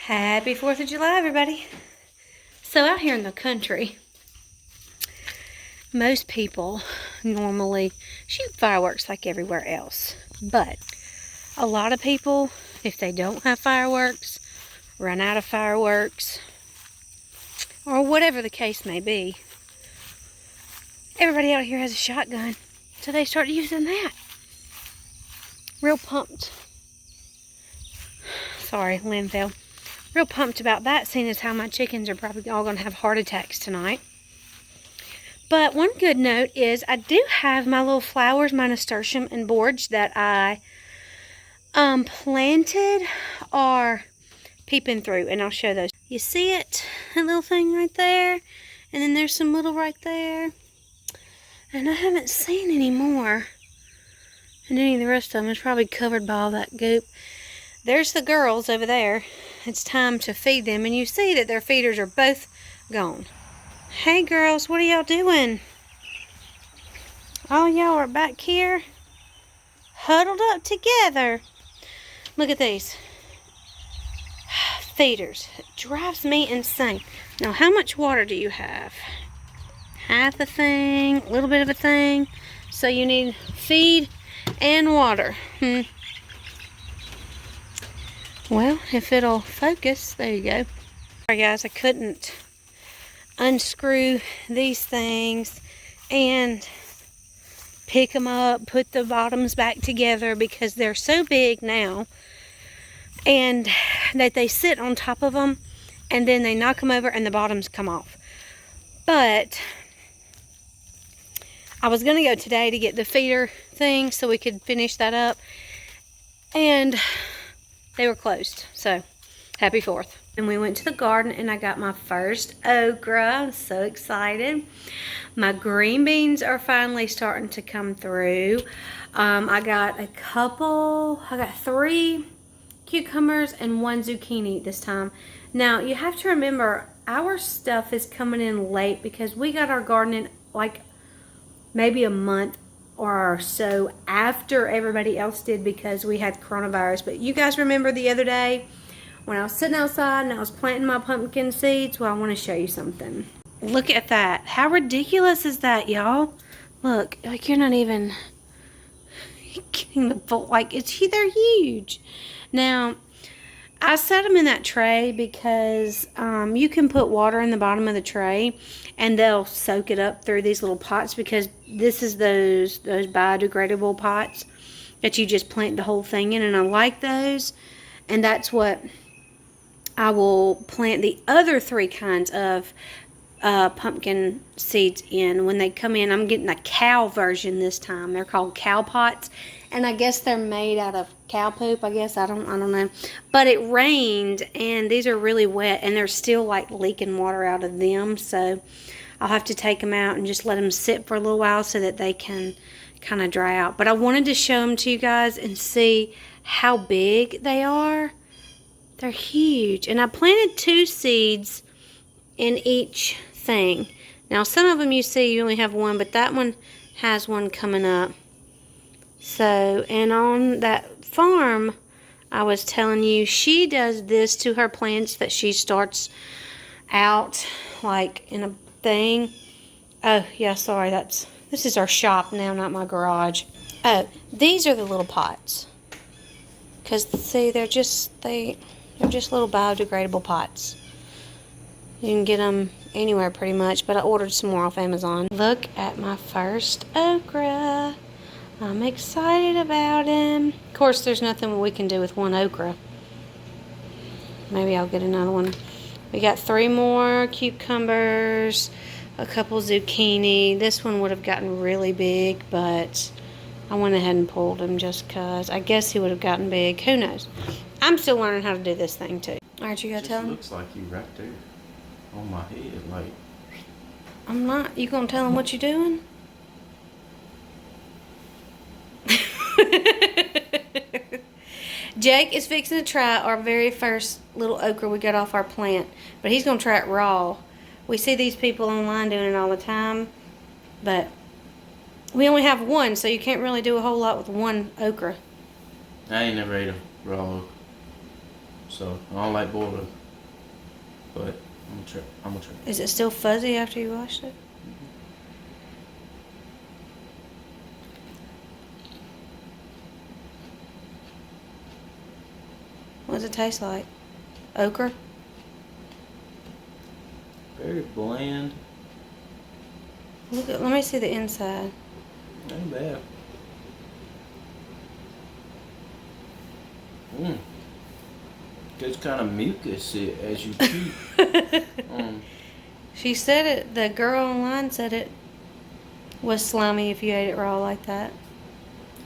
Happy 4th of July, everybody. So out here in the country, most people normally shoot fireworks like everywhere else. But a lot of people, if they don't have fireworks, run out of fireworks, or whatever the case may be, everybody out here has a shotgun. So they start using that. Real pumped. Sorry, Lynn fell. Real pumped about that, seeing as how my chickens are probably all going to have heart attacks tonight. But one good note is I do have my little flowers, my nasturtium and borage that I planted are peeping through, and I'll show those. You see it? That little thing right there? And then there's some little right there. And I haven't seen any more. And any of the rest of them is probably covered by all that goop. There's the girls over there. It's time to feed them, and you see that their feeders are both gone. Hey girls, what are y'all doing? All y'all are back here huddled up together. Look at these feeders. It drives me insane. Now, how much water do you have? Half a thing, a little bit of a thing. So you need feed and water. Well, if it'll focus, there you go. Sorry guys, I couldn't unscrew these things and pick them up, put the bottoms back together because they're so big now, and that they sit on top of them and then they knock them over and the bottoms come off. But I was going to go today to get the feeder thing so we could finish that up, and they were closed. So happy 4th. And we went to the garden and I got my first okra. I'm so excited. My green beans are finally starting to come through. I got 3 cucumbers and 1 zucchini this time. Now you have to remember, our stuff is coming in late because we got our garden in like maybe a month or so after everybody else did because we had coronavirus. But you guys remember the other day when I was sitting outside and I was planting my pumpkin seeds? Well, I want to show you something. Look at that. How ridiculous is that, y'all? Look, like you're not even getting the full, like they're huge. Now, I set them in that tray because you can put water in the bottom of the tray and they'll soak it up through these little pots, because this is those biodegradable pots that you just plant the whole thing in, and I like those. And that's what I will plant the other 3 kinds of pumpkin seeds in when they come in. I'm getting a cow version this time. They're called cow pots, and I guess they're made out of cow poop. I guess I don't know. But it rained, and these are really wet, and they're still like leaking water out of them. So I'll have to take them out and just let them sit for a little while so that they can kind of dry out. But I wanted to show them to you guys and see how big they are. They're huge. And I planted 2 seeds in each thing. Now, some of them you see you only have 1, but that one has 1 coming up. So, and on that farm, I was telling you, she does this to her plants, that she starts out like in a thing. Oh, yeah, sorry, this is our shop now, not my garage. Oh, these are the little pots. Because, see, they're just little biodegradable pots. You can get them anywhere pretty much, but I ordered some more off Amazon. Look at my first okra. I'm excited about him. Of course, there's nothing we can do with 1 okra. Maybe I'll get another one. We got 3 more cucumbers, a couple zucchini. This one would have gotten really big, but I went ahead and pulled him just because. I guess he would have gotten big. Who knows? I'm still learning how to do this thing too. All right, you gotta tell him? It looks like you right there on my head, like. I'm not. You gonna tell him what you're doing? Jake is fixing to try our very first little okra we got off our plant, but he's gonna try it raw. We see these people online doing it all the time, but we only have 1, so you can't really do a whole lot with 1 okra. I ain't never ate a raw okra. so I don't like boiled. But I'm gonna try. Is it still fuzzy after you washed it? What does it taste like? Okra? Very bland. Let me see the inside. Ain't bad. Gets kind of mucus as you chew. She said it, the girl online said it was slimy if you ate it raw like that.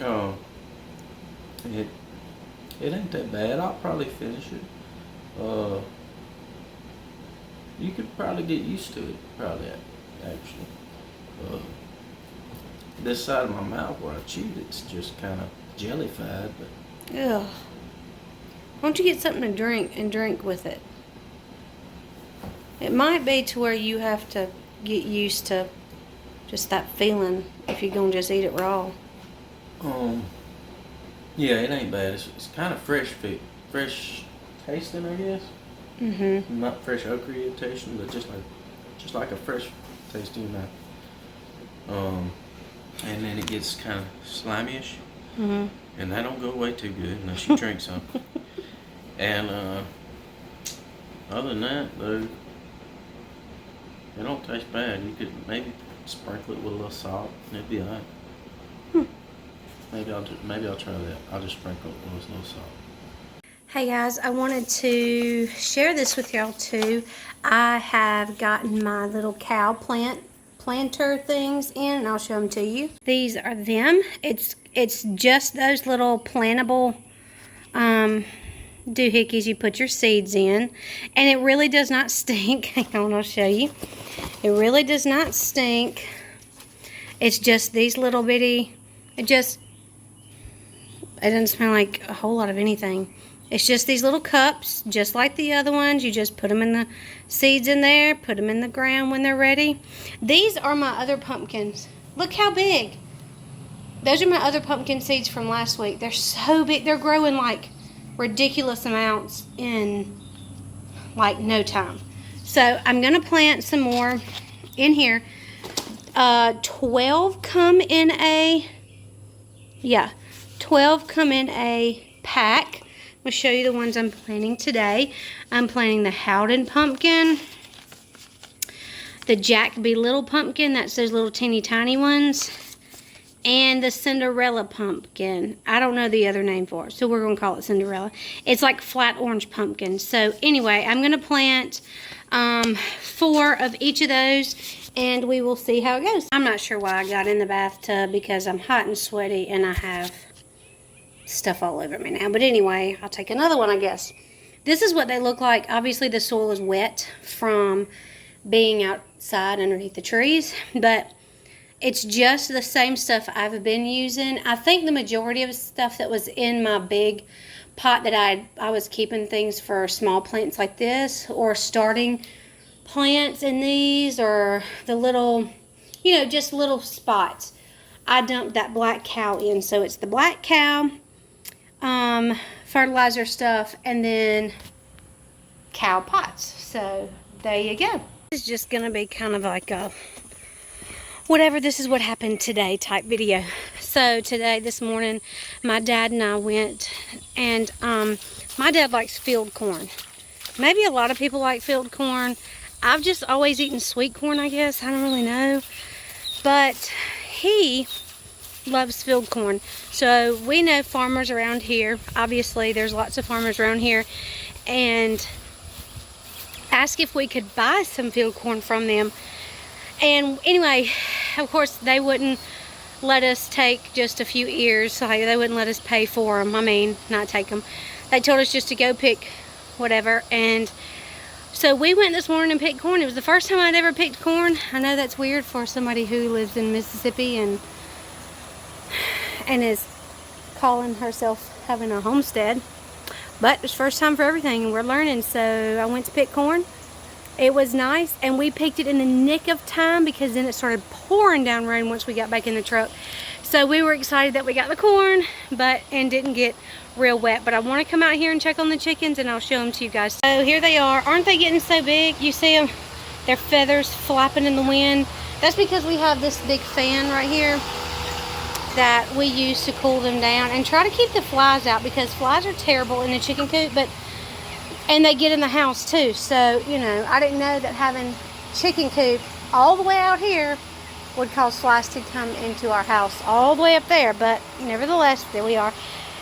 Oh, it ain't that bad. I'll probably finish it. You could probably get used to it. Probably, actually. This side of my mouth where I chewed, it's just kind of jellified, but. Ugh. Why don't you get something to drink and drink with it? It might be to where you have to get used to just that feeling if you're gonna just eat it raw. Yeah, it ain't bad. It's kind of fresh tasting, I guess. Mm-hmm. Not fresh okra tasting, but just like a fresh tasting mouth. And then it gets kind of slimy-ish. Mm-hmm. And that don't go away too good unless you drink some. And other than that, though, it don't taste bad. You could maybe sprinkle it with a little salt, and it'd be alright. Maybe I'll try that. I'll just sprinkle it with a little salt. Hey guys, I wanted to share this with y'all too. I have gotten my little cow planter things in, and I'll show them to you. These are them. It's just those little plantable doohickeys you put your seeds in, and it really does not stink. Hang on, I'll show you. It really does not stink. It's just these little bitty. It doesn't smell like a whole lot of anything. It's just these little cups, just like the other ones. You just put them in the seeds in there, put them in the ground when they're ready. These are my other pumpkins. Look how big. Those are my other pumpkin seeds from last week. They're so big. They're growing like ridiculous amounts in like no time. So I'm going to plant some more in here. 12 come in a pack. I'll show you the ones I'm planting today. I'm planting the Howden pumpkin, the Jack B. Little pumpkin, that's those little teeny tiny ones, and the Cinderella pumpkin. I don't know the other name for it, so we're going to call it Cinderella. It's like flat orange pumpkin. So anyway, I'm going to plant 4 of each of those, and we will see how it goes. I'm not sure why I got in the bathtub because I'm hot and sweaty and I have stuff all over me now. But anyway, I'll take another one, I guess. This is what they look like. Obviously, the soil is wet from being outside underneath the trees, but it's just the same stuff I've been using. I think the majority of stuff that was in my big pot that I was keeping things for small plants like this, or starting plants in these, or the little, just little spots. I dumped that black cow in. So it's the black cow, fertilizer stuff, and then cow pots. So there you go. This is just gonna be kind of like a whatever, this is what happened today type video. So today, this morning, my dad and I went, and my dad likes field corn. Maybe a lot of people like field corn. I've just always eaten sweet corn, I guess. I don't really know. But he loves field corn. So we know farmers around here. Obviously, there's lots of farmers around here. And asked if we could buy some field corn from them. And anyway, of course, they wouldn't let us take just a few ears. Like, they wouldn't let us pay for them. I mean, not take them. They told us just to go pick whatever. And so we went this morning and picked corn. It was the first time I'd ever picked corn. I know that's weird for somebody who lives in Mississippi and is calling herself having a homestead. But it's first time for everything, and we're learning. So I went to pick corn. It was nice, and we picked it in the nick of time because then it started pouring down rain once we got back in the truck. So we were excited that we got the corn, and didn't get real wet. But I want to come out here and check on the chickens, and I'll show them to you guys. So here they are. Aren't they getting so big? You see them? Their feathers flapping in the wind. That's because we have this big fan right here that we use to cool them down and try to keep the flies out, because flies are terrible in the chicken coop, and they get in the house too. So, you know, I didn't know that having chicken coop all the way out here would cause flies to come into our house all the way up there, but nevertheless, there we are.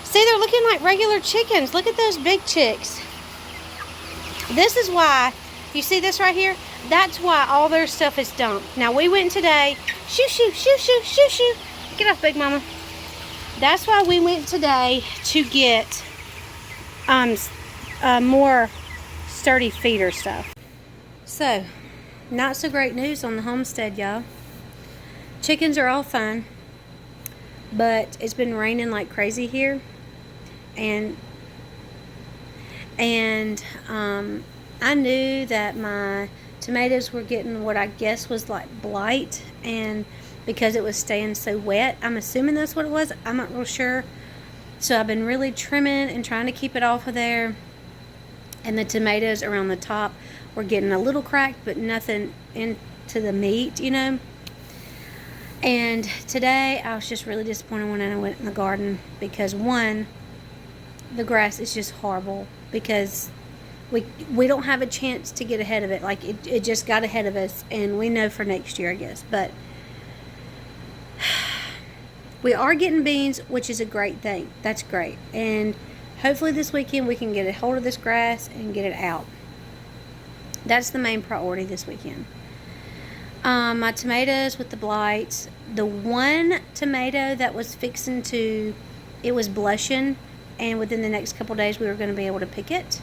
See, they're looking like regular chickens. Look at those big chicks. This is why, you see this right here? That's why all their stuff is dumped. Now, we went today, shoo, shoo, shoo, shoo, shoo, shoo. Get off, Big Mama. That's why we went today to get more sturdy feeder stuff. So, not so great news on the homestead, y'all. Chickens are all fine, but it's been raining like crazy here, and I knew that my tomatoes were getting what I guess was like blight, and because it was staying so wet, I'm assuming that's what it was. I'm not real sure. So I've been really trimming and trying to keep it off of there. And the tomatoes around the top were getting a little cracked, but nothing into the meat, you know. And today I was just really disappointed when I went in the garden, because one, the grass is just horrible, because we don't have a chance to get ahead of it. Like it just got ahead of us, and we know for next year, I guess. But we are getting beans, which is a great thing. That's great. And hopefully this weekend we can get a hold of this grass and get it out. That's the main priority this weekend. My tomatoes with the blights. The one tomato that was it was blushing, and within the next couple days we were going to be able to pick it.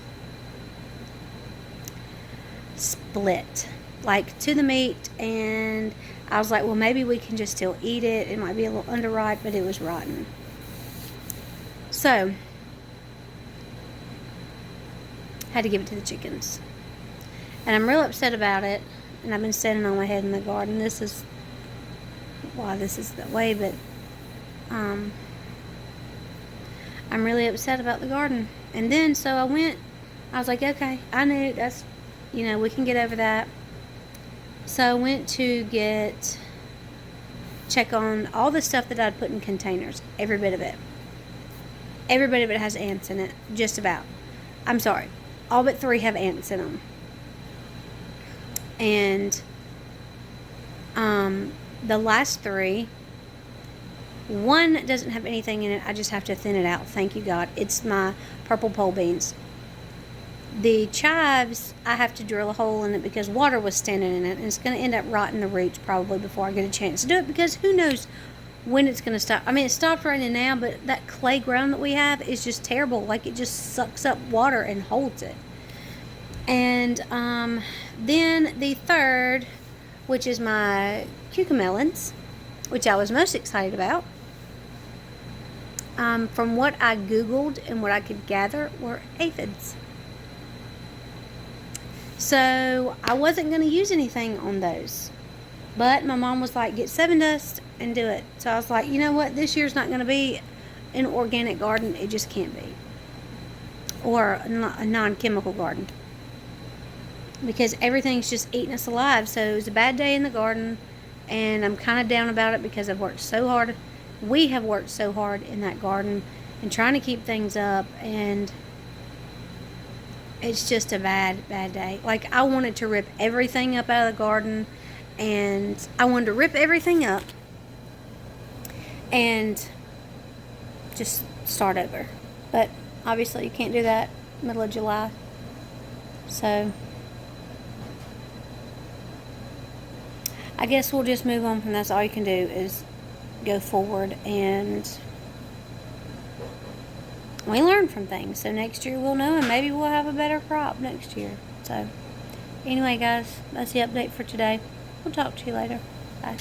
Split, like to the meat, and I was like, well, maybe we can just still eat it. It might be a little underripe, but it was rotten. So, had to give it to the chickens. And I'm real upset about it. And I've been standing on my head in the garden. This is why this is that way, but I'm really upset about the garden. And then, so I was like, okay, I knew that's, we can get over that. So I went to check on all the stuff that I'd put in containers. Every bit of it. Every bit of it has ants in it. Just about. I'm sorry. All but 3 have ants in them. And the last 3, one doesn't have anything in it. I just have to thin it out. Thank you, God. It's my purple pole beans. The chives, I have to drill a hole in it because water was standing in it, and it's going to end up rotting the roots probably before I get a chance to do it, because who knows when it's going to stop. I mean, it stopped raining now, but that clay ground that we have is just terrible. Like, it just sucks up water and holds it. And then the third, which is my cucamelons, which I was most excited about. From what I Googled and what I could gather, were aphids. So I wasn't going to use anything on those. But my mom was like, get 7 Dust and do it. So I was like, you know what? This year's not going to be an organic garden. It just can't be. Or a non-chemical garden. Because everything's just eating us alive. So it was a bad day in the garden. And I'm kind of down about it because I've worked so hard. We have worked so hard in that garden and trying to keep things up. And it's just a bad day. Like, I wanted to rip everything up out of the garden. And I wanted to rip everything up and just start over. But obviously you can't do that middle of July. So I guess we'll just move on from that. All you can do is go forward, and we learn from things. So next year we'll know, and maybe we'll have a better crop next year. So anyway, guys, that's the update for today. We'll talk to you later. Bye.